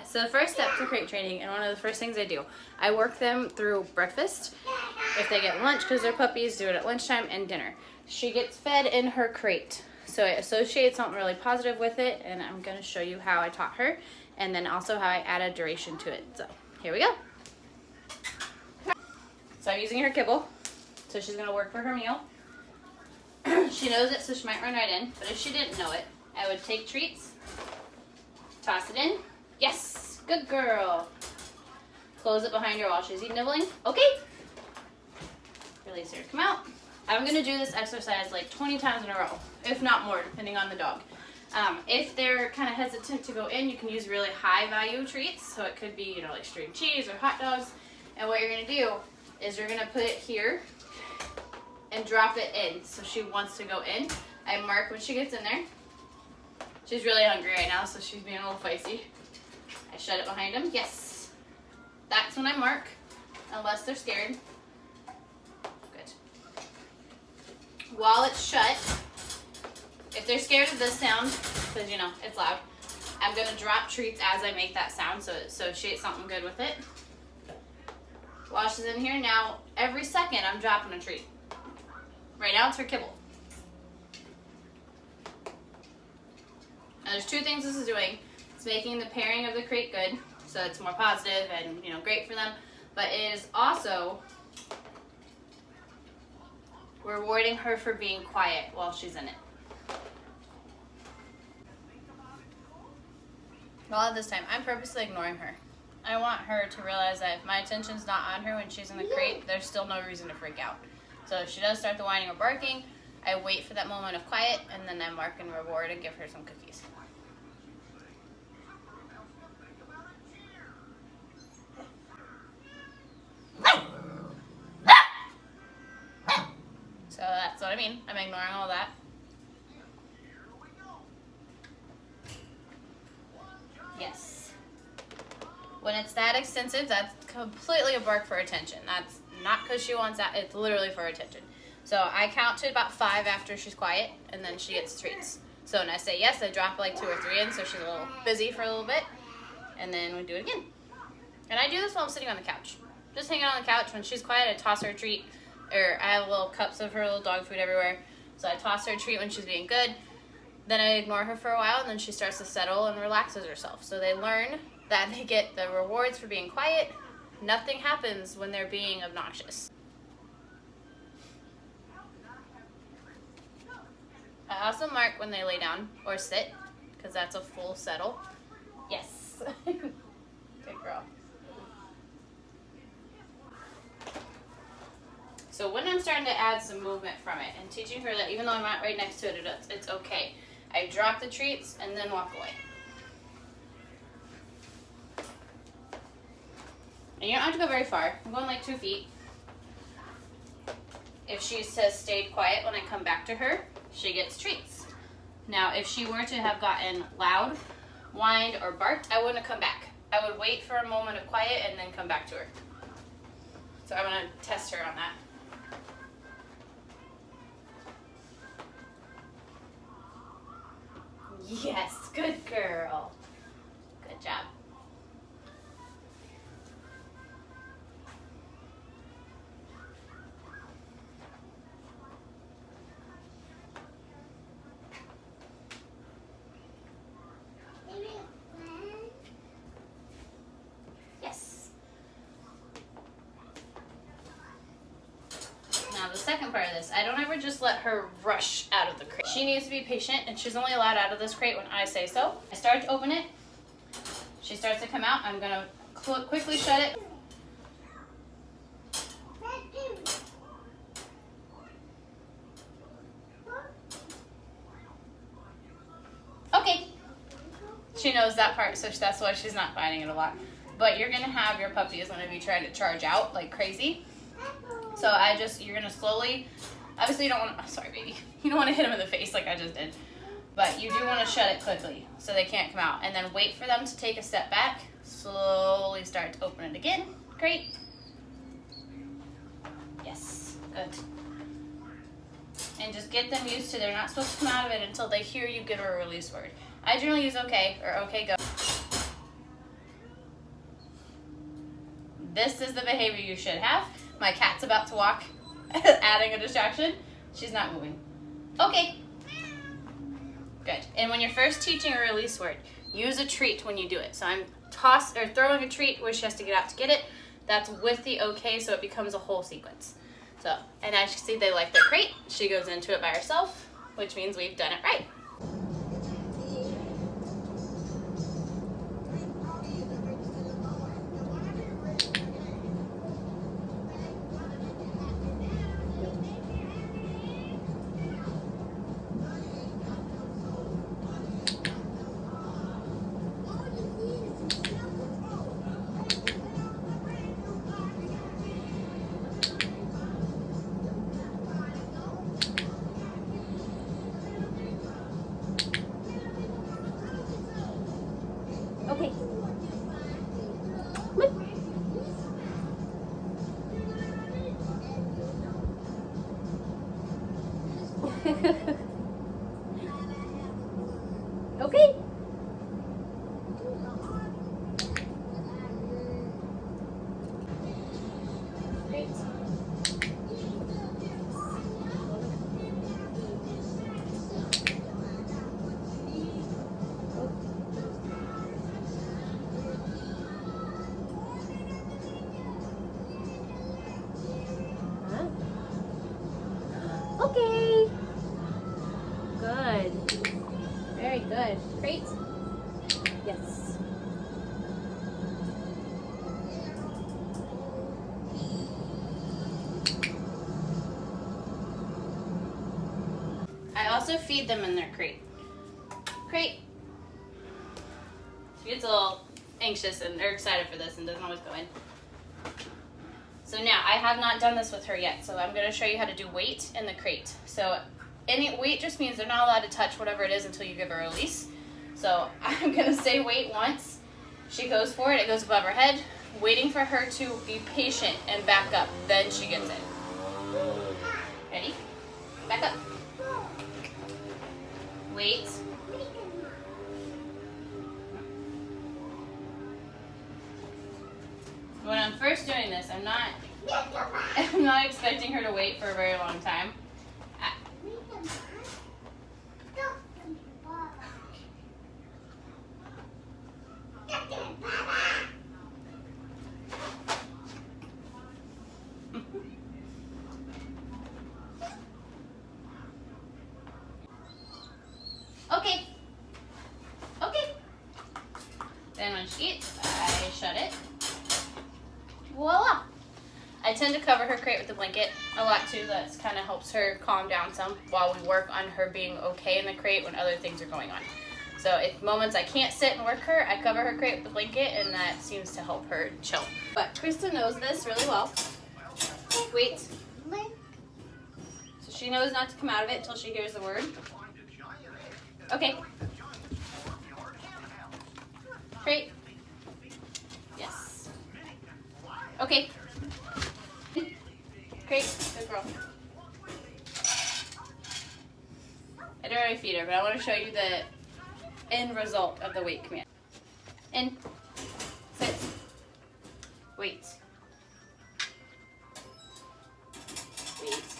So the first step to crate training, and one of the first things I do, I work them through breakfast. If they get lunch, because they're puppies, do it at lunchtime, and dinner. She gets fed in her crate. So it associates something really positive with it, and I'm going to show you how I taught her, and then also how I added duration to it. So here we go. So I'm using her kibble. So she's going to work for her meal. She knows it, so she might run right in. But if she didn't know it, I would take treats, toss it in. Yes, good girl. Close it behind her while she's nibbling. Okay. Release her to come out. I'm going to do this exercise like 20 times in a row, if not more, depending on the dog. If they're kind of hesitant to go in, you can use really high value treats. So it could be, like string cheese or hot dogs. And what you're going to do is you're going to put it here and drop it in. So she wants to go in. I mark when she gets in there. She's really hungry right now, so she's being a little feisty. I shut it behind them. Yes. That's when I mark, unless they're scared. Good. While it's shut, if they're scared of this sound, because it's loud, I'm going to drop treats as I make that sound, so she ate something good with it. While she's in here, now every second I'm dropping a treat. Right now it's her kibble. Now there's two things this is doing. It's making the pairing of the crate good, so it's more positive and great for them. But it is also rewarding her for being quiet while she's in it. Well, at this time, I'm purposely ignoring her. I want her to realize that if my attention's not on her when she's in the crate, there's still no reason to freak out. So if she does start the whining or barking, I wait for that moment of quiet, and then I mark and reward and give her some cookies. So that's what I mean. I'm ignoring all that. Yes. When it's that extensive, that's completely a bark for attention. That's not because she wants that. It's literally for attention. So I count to about 5 after she's quiet, and then she gets treats. So when I say yes, I drop like 2 or 3 in, so she's a little busy for a little bit, and then we do it again. And I do this while I'm sitting on the couch. Just hanging on the couch. When she's quiet, I toss her a treat, or I have little cups of her little dog food everywhere. So I toss her a treat when she's being good. Then I ignore her for a while, and then she starts to settle and relaxes herself. So they learn that they get the rewards for being quiet. Nothing happens when they're being obnoxious. I also mark when they lay down or sit, because that's a full settle. Yes. Good girl. So when I'm starting to add some movement from it and teaching her that even though I'm not right next to it, it's okay. I drop the treats and then walk away. And you don't have to go very far. I'm going like 2 feet. If she has stayed quiet when I come back to her, she gets treats. Now, if she were to have gotten loud, whined, or barked, I wouldn't have come back. I would wait for a moment of quiet and then come back to her. So I'm going to test her on that. Yes, good girl. Good job. Yes. Now the second part of this, I don't ever just let her rush out of the crate. She needs to be patient, and she's only allowed out of this crate when I say so. I start to open it. She starts to come out. I'm going to quickly shut it. Okay. She knows that part, so that's why she's not finding it a lot. But you're going to have your puppy is going to be trying to charge out like crazy. So you're going to slowly, obviously you don't want to, sorry baby, you don't want to hit them in the face like I just did. But you do want to shut it quickly so they can't come out. And then wait for them to take a step back. Slowly start to open it again. Great. Yes, good. And just get them used to they're not supposed to come out of it until they hear you give her a release word. I generally use okay or okay go. This is the behavior you should have. My cat's about to walk, adding a distraction. She's not moving. Okay. Good. And when you're first teaching a release word, use a treat when you do it. So I'm throwing a treat where she has to get out to get it. That's with the okay, so it becomes a whole sequence. So, and as you see, they like their crate. She goes into it by herself, which means we've done it right. Okay. Okay. Great. Okay. Good. Very good. Great. Yes. I also feed them in their crate. Crate. She gets a little anxious and they're excited for this and doesn't always go in. So now, I have not done this with her yet, so I'm going to show you how to do weight in the crate. So any weight just means they're not allowed to touch whatever it is until you give her a release. So I'm going to say wait once. She goes for it, it goes above her head, waiting for her to be patient and back up. Then she gets it. Ready? Back up. Wait. When I'm first doing this, I'm not expecting her to wait for a very long time. Okay. Okay. Then when she eats, I shut it. Voila! I tend to cover her crate with a blanket a lot too. That kind of helps her calm down some while we work on her being okay in the crate when other things are going on. So if moments I can't sit and work her, I cover her crate with a blanket and that seems to help her chill. But Krista knows this really well. Wait. So she knows not to come out of it until she hears the word. Okay. Crate. Yes. Okay. Great. Good girl. I don't already feed her, but I want to show you the end result of the wait command. In. Sit. Wait. Wait.